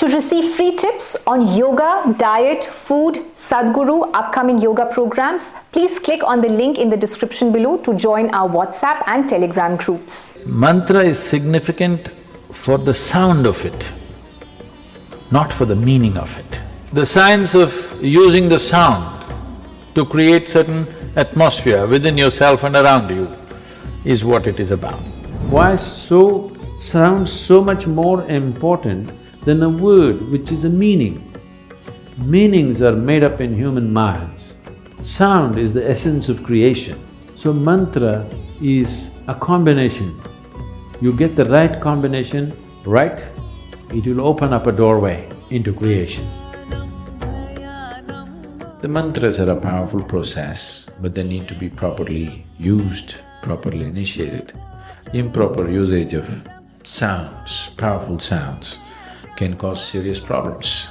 To receive free tips on yoga, diet, food, Sadhguru, upcoming yoga programs, please click on the link in the description below to join our WhatsApp and Telegram groups. Mantra is significant for the sound of it, not for the meaning of it. The science of using the sound to create certain atmosphere within yourself and around you is what it is about. Why sound so much more important than a word which is a meaning? Meanings are made up in human minds. Sound is the essence of creation. So mantra is a combination. You get the right combination right, it will open up a doorway into creation. The mantras are a powerful process, but they need to be properly used, properly initiated. Improper usage of sounds, powerful sounds, can cause serious problems.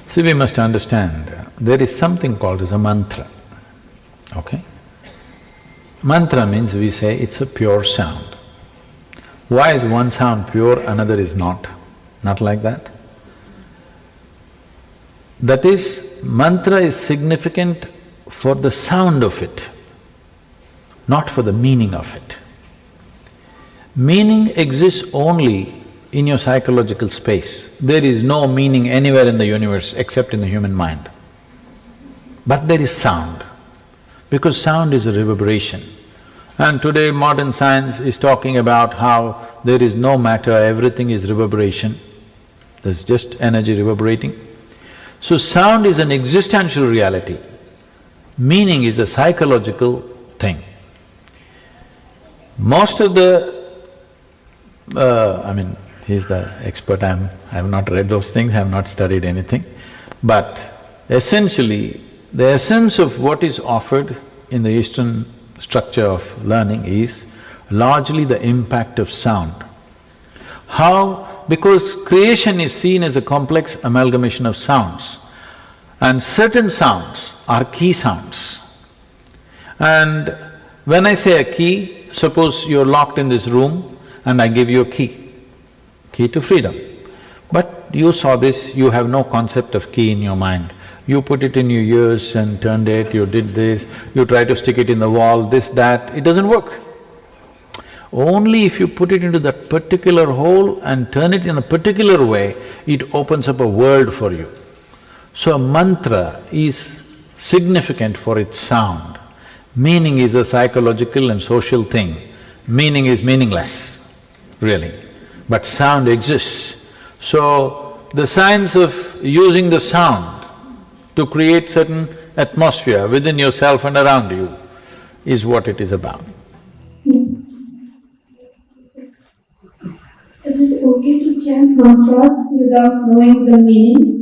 See, we must understand, there is something called as a mantra, okay? Mantra means we say it's a pure sound. Why is one sound pure, another is not? Not like that. That is, mantra is significant for the sound of it, not for the meaning of it. Meaning exists only in your psychological space. There is no meaning anywhere in the universe except in the human mind. But there is sound, because sound is a reverberation. And today modern science is talking about how there is no matter, everything is reverberation. There's just energy reverberating. So sound is an existential reality. Meaning is a psychological thing. Most of he's the expert, I have not read those things, I have not studied anything. But essentially, the essence of what is offered in the Eastern structure of learning is largely the impact of sound. How? Because creation is seen as a complex amalgamation of sounds, and certain sounds are key sounds. And when I say a key, suppose you're locked in this room and I give you a key to freedom. But you saw this, you have no concept of key in your mind. You put it in your ears and turned it, you did this, you try to stick it in the wall, this, that, it doesn't work. Only if you put it into that particular hole and turn it in a particular way, it opens up a world for you. So a mantra is significant for its sound. Meaning is a psychological and social thing. Meaning is meaningless, really, but sound exists. So the science of using the sound to create certain atmosphere within yourself and around you is what it is about. Yes. Is it okay to chant mantras without knowing the meaning?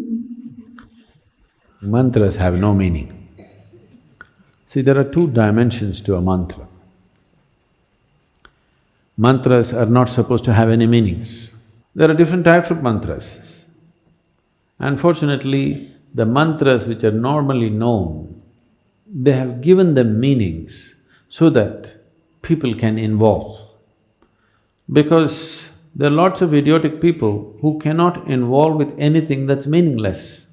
Mantras have no meaning. See, there are two dimensions to a mantra. Mantras are not supposed to have any meanings. There are different types of mantras. Unfortunately, the mantras which are normally known, they have given them meanings so that people can involve. Because there are lots of idiotic people who cannot involve with anything that's meaningless.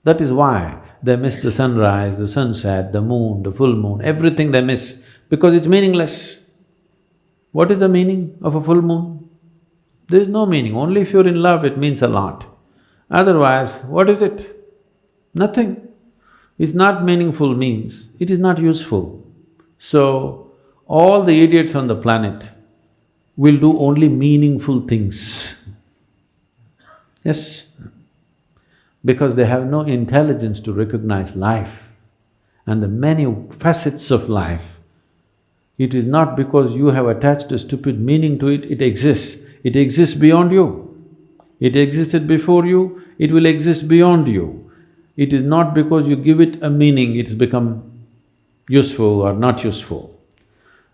That is why they miss the sunrise, the sunset, the moon, the full moon, everything they miss because it's meaningless. What is the meaning of a full moon? There is no meaning, only if you're in love it means a lot. Otherwise, what is it? Nothing. It's not meaningful means it is not useful. So, all the idiots on the planet will do only meaningful things. Yes, because they have no intelligence to recognize life and the many facets of life. It is not because you have attached a stupid meaning to it, it exists. It exists beyond you. It existed before you, it will exist beyond you. It is not because you give it a meaning, it's become useful or not useful.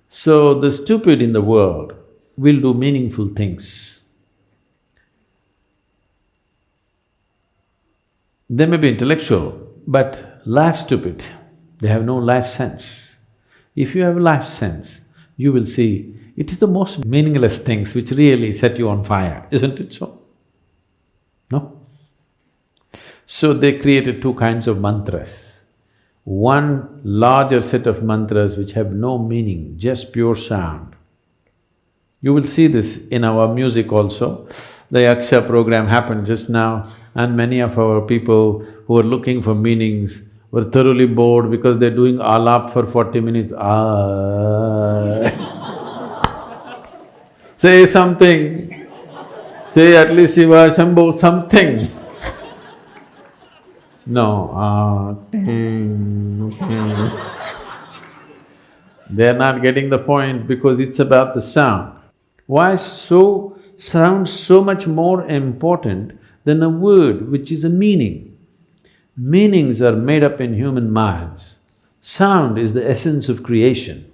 So the stupid in the world will do meaningful things. They may be intellectual, but life stupid. They have no life sense. If you have life sense, you will see it is the most meaningless things which really set you on fire, isn't it so? No? So they created two kinds of mantras. One larger set of mantras which have no meaning, just pure sound. You will see this in our music also. The Yaksha program happened just now, and many of our people who were looking for meanings were thoroughly bored because they're doing alap for 40 minutes. Say something, say at least Shiva, Shambho, something. No, They're not getting the point because it's about the sound. Why sound so much more important than a word which is a meaning? Meanings are made up in human minds. Sound is the essence of creation.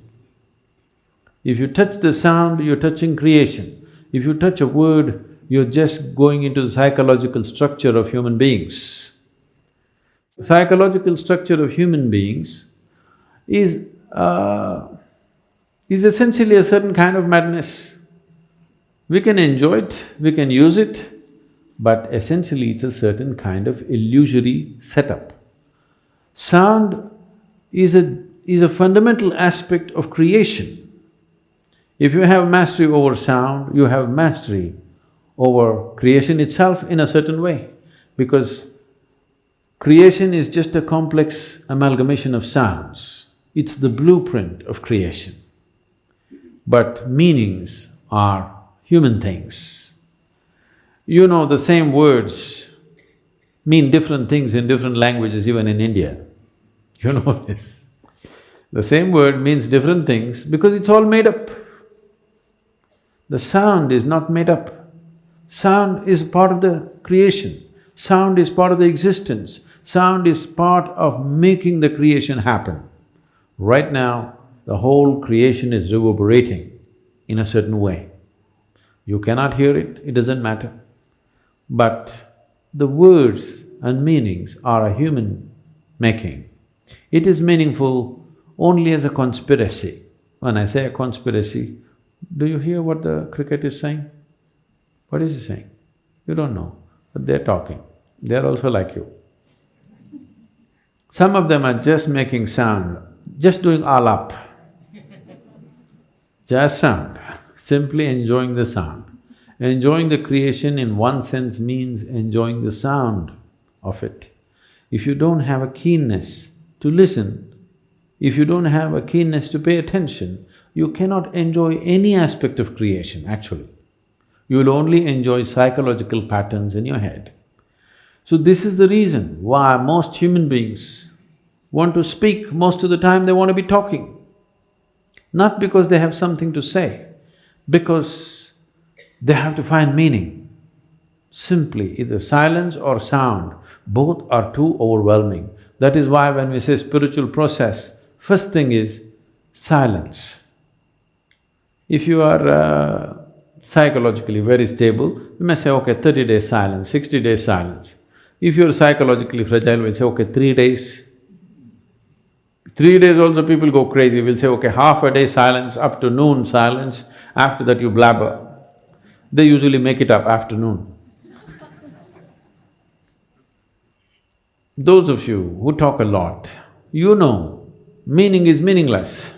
If you touch the sound, you're touching creation. If you touch a word, you're just going into the psychological structure of human beings. Psychological structure of human beings is essentially a certain kind of madness. We can enjoy it, we can use it, but essentially it's a certain kind of illusory setup. Sound is a fundamental aspect of creation. If you have mastery over sound, you have mastery over creation itself in a certain way, because creation is just a complex amalgamation of sounds. It's the blueprint of creation. But meanings are human things. You know, the same words mean different things in different languages, even in India. You know this. The same word means different things because it's all made up. The sound is not made up. Sound is part of the creation. Sound is part of the existence. Sound is part of making the creation happen. Right now, the whole creation is reverberating in a certain way. You cannot hear it, it doesn't matter. But the words and meanings are a human making. It is meaningful only as a conspiracy. When I say a conspiracy, do you hear what the cricket is saying? What is he saying? You don't know, but they're talking. They're also like you. Some of them are just making sound, just doing alap. Just sound, simply enjoying the sound. Enjoying the creation in one sense means enjoying the sound of it. If you don't have a keenness to listen, if you don't have a keenness to pay attention, you cannot enjoy any aspect of creation, actually. You will only enjoy psychological patterns in your head. So this is the reason why most human beings want to speak, most of the time they want to be talking. Not because they have something to say, because they have to find meaning. Simply, either silence or sound, both are too overwhelming. That is why when we say spiritual process, first thing is silence. If you are psychologically very stable, you may say, okay, 30 days silence, 60 days silence. If you're psychologically fragile, we'll say, okay, 3 days. 3 days also people go crazy, we'll say, okay, half a day silence, up to noon silence, after that you blabber. They usually make it up afternoon. Those of you who talk a lot, you know, meaning is meaningless.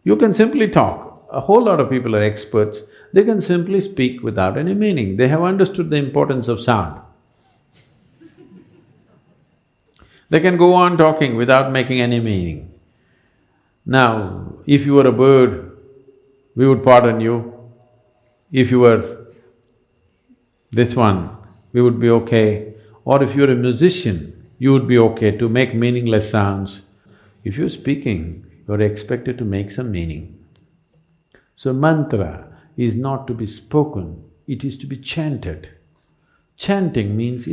You can simply talk. A whole lot of people are experts, they can simply speak without any meaning. They have understood the importance of sound. They can go on talking without making any meaning. Now, if you were a bird, we would pardon you. If you were this one, we would be okay. Or if you're a musician, you would be okay to make meaningless sounds. If you're speaking, you're expected to make some meaning. So mantra is not to be spoken, it is to be chanted. Chanting means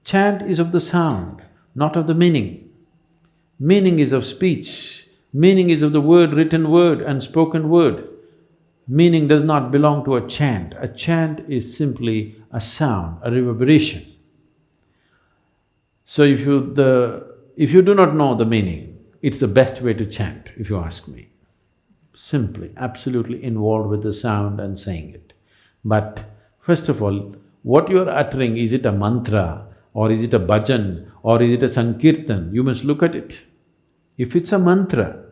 chant is of the sound, not of the meaning. Meaning is of speech, meaning is of the word, written word and spoken word. Meaning does not belong to a chant. A chant is simply a sound, a reverberation. So if the if you do not know the meaning, it's the best way to chant, if you ask me. Simply, absolutely involved with the sound and saying it. But first of all, what you are uttering, is it a mantra or is it a bhajan or is it a sankirtan? You must look at it. If it's a mantra,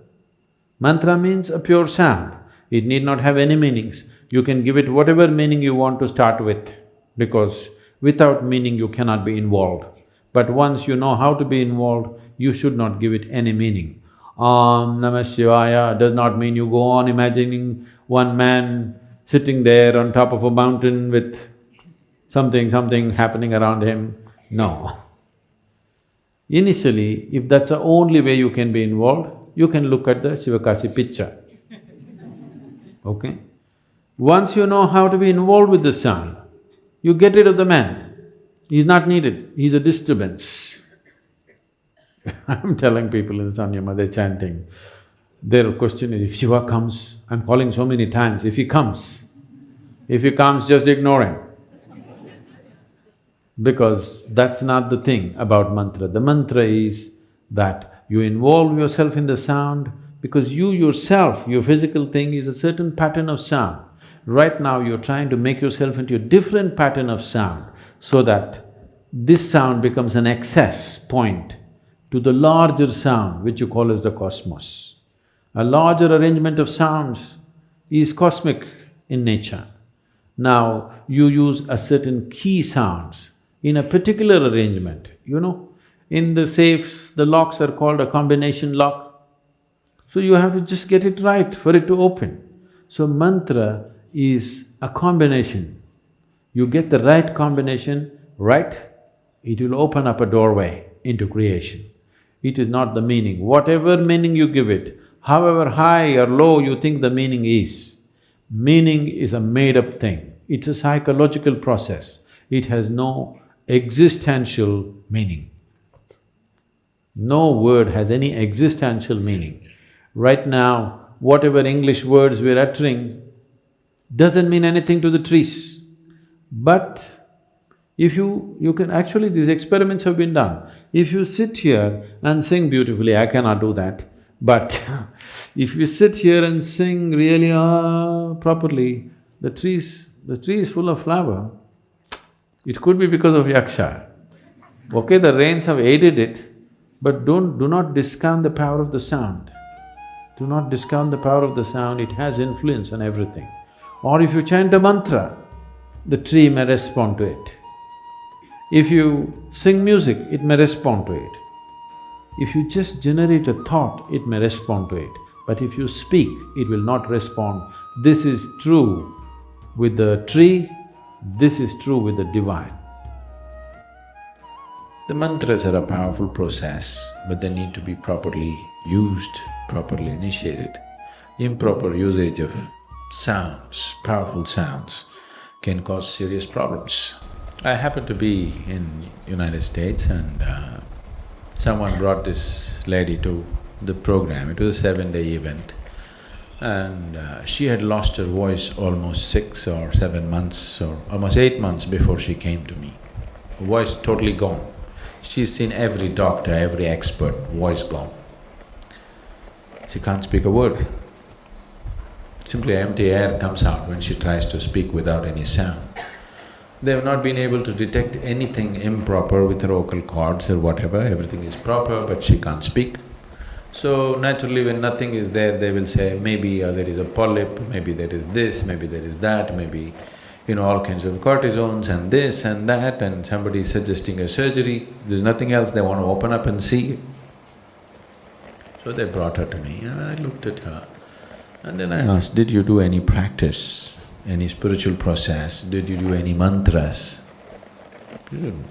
mantra means a pure sound, it need not have any meanings. You can give it whatever meaning you want to start with, because without meaning you cannot be involved. But once you know how to be involved, you should not give it any meaning. Om Namah Shivaya does not mean you go on imagining one man sitting there on top of a mountain with something happening around him. No. Initially, if that's the only way you can be involved, you can look at the Sivakasi picture. Okay? Once you know how to be involved with the sound, you get rid of the man. He's not needed, he's a disturbance. I'm telling people in the Sanyama, they're chanting. Their question is, if Shiva comes, I'm calling so many times, if he comes, just ignore him. Because that's not the thing about mantra. The mantra is that you involve yourself in the sound because you yourself, your physical thing is a certain pattern of sound. Right now you're trying to make yourself into a different pattern of sound so that this sound becomes an access point to the larger sound which you call as the cosmos. A larger arrangement of sounds is cosmic in nature. Now, you use a certain key sounds in a particular arrangement, you know. In the safes, the locks are called a combination lock. So you have to just get it right for it to open. So mantra is a combination. You get the right combination right, it will open up a doorway into creation. It is not the meaning. Whatever meaning you give it, however high or low you think the meaning is a made-up thing. It's a psychological process. It has no existential meaning. No word has any existential meaning. Right now, whatever English words we're uttering doesn't mean anything to the trees. But if you can… actually these experiments have been done. If you sit here and sing beautifully, I cannot do that, but if you sit here and sing really properly, the tree is full of flower. It could be because of yaksha. Okay, the rains have aided it, but do not discount the power of the sound. Do not discount the power of the sound, it has influence on everything. Or if you chant a mantra, the tree may respond to it. If you sing music, it may respond to it. If you just generate a thought, it may respond to it. But if you speak, it will not respond. This is true with the tree, this is true with the divine. The mantras are a powerful process, but they need to be properly used, properly initiated. Improper usage of sounds, powerful sounds, can cause serious problems. I happened to be in United States and someone brought this lady to the program. It was a 7-day event and she had lost her voice almost 6 or 7 months or almost 8 months before she came to me. Voice totally gone. She's seen every doctor, every expert, voice gone. She can't speak a word. Simply empty air comes out when she tries to speak without any sound. They have not been able to detect anything improper with her vocal cords or whatever, everything is proper but she can't speak. So naturally when nothing is there, they will say maybe there is a polyp, maybe there is this, maybe there is that, maybe all kinds of cortisones and this and that, and somebody is suggesting a surgery, there's nothing else, they want to open up and see. So they brought her to me and I looked at her and then I asked, did you do any practice? Any spiritual process? Did you do any mantras? She didn't.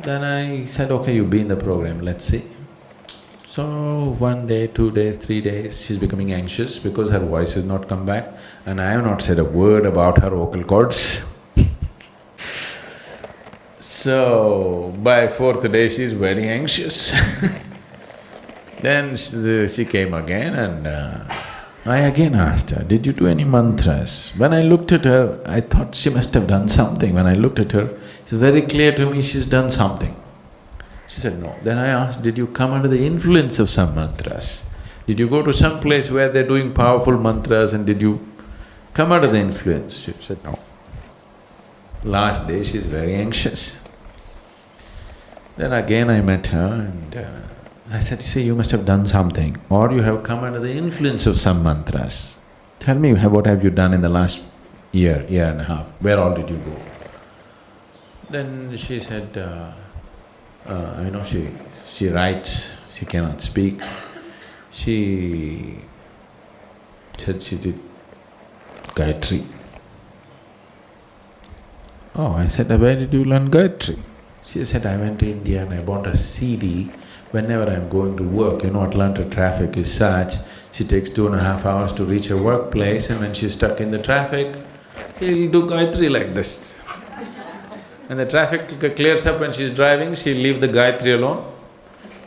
Then I said, okay, you've been in the program, let's see. So 1 day, 2 days, 3 days, she's becoming anxious because her voice has not come back and I have not said a word about her vocal cords. So by 4th day, she's very anxious. Then she came again and I again asked her, did you do any mantras? When I looked at her, I thought she must have done something. When I looked at her, It's very clear to me she's done something. She said, no. Then I asked, did you come under the influence of some mantras? Did you go to some place where they're doing powerful mantras and did you come under the influence? She said, no. Last day she's very anxious. Then again I met her and I said, see, you must have done something or you have come under the influence of some mantras. Tell me, what have you done in the last year and a half? Where all did you go? Then she said, she writes, she cannot speak. She said she did Gayatri. Oh, I said, where did you learn Gayatri? She said, I went to India and I bought a CD. Whenever I'm going to work, Atlanta traffic is such, she takes 2.5 hours to reach her workplace and when she's stuck in the traffic, she'll do Gayatri like this. And the traffic clears up when she's driving, she'll leave the Gayatri alone.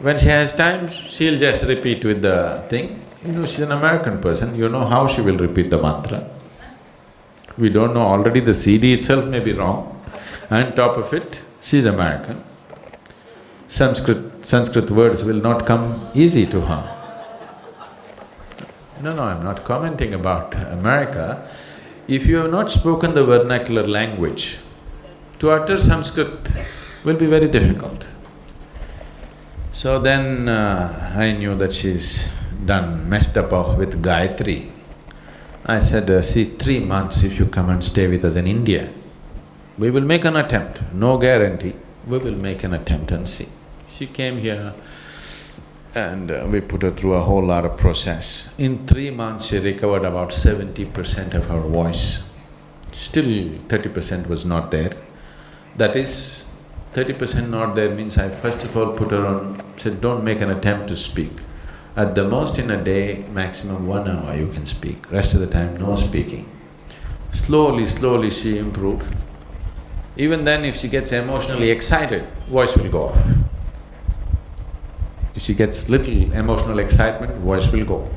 When she has time, she'll just repeat with the thing. She's an American person, how she will repeat the mantra. We don't know, already the CD itself may be wrong. On top of it, she's American. Sanskrit words will not come easy to her. No, I'm not commenting about America. If you have not spoken the vernacular language, to utter Sanskrit will be very difficult. So then I knew that she's messed up with Gayatri. I said, see, 3 months if you come and stay with us in India, we will make an attempt, no guarantee, we will make an attempt and see. She came here and we put her through a whole lot of process. In 3 months she recovered about 70% of her voice. Still 30% was not there. That is, 30% not there means I first of all put her on, said, don't make an attempt to speak. At the most in a day, maximum 1 hour you can speak, rest of the time no speaking. Slowly she improved. Even then if she gets emotionally excited, voice will go off. If she gets little emotional excitement, voice will go.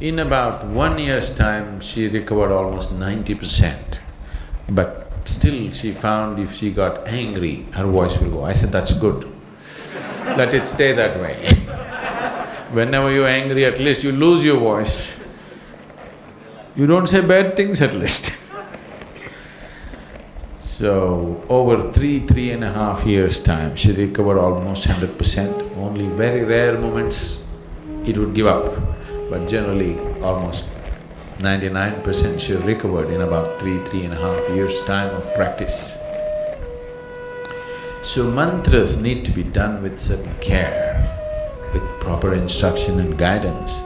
In about 1 year's time, she recovered almost 90%. But still she found if she got angry, her voice will go. I said, that's good, let it stay that way. Whenever you're angry, at least you lose your voice. You don't say bad things at least. So, over 3.5 years' time, she recovered almost 100%. Only very rare moments it would give up, but generally almost 99% she recovered in about 3.5 years' time of practice. So mantras need to be done with certain care, with proper instruction and guidance.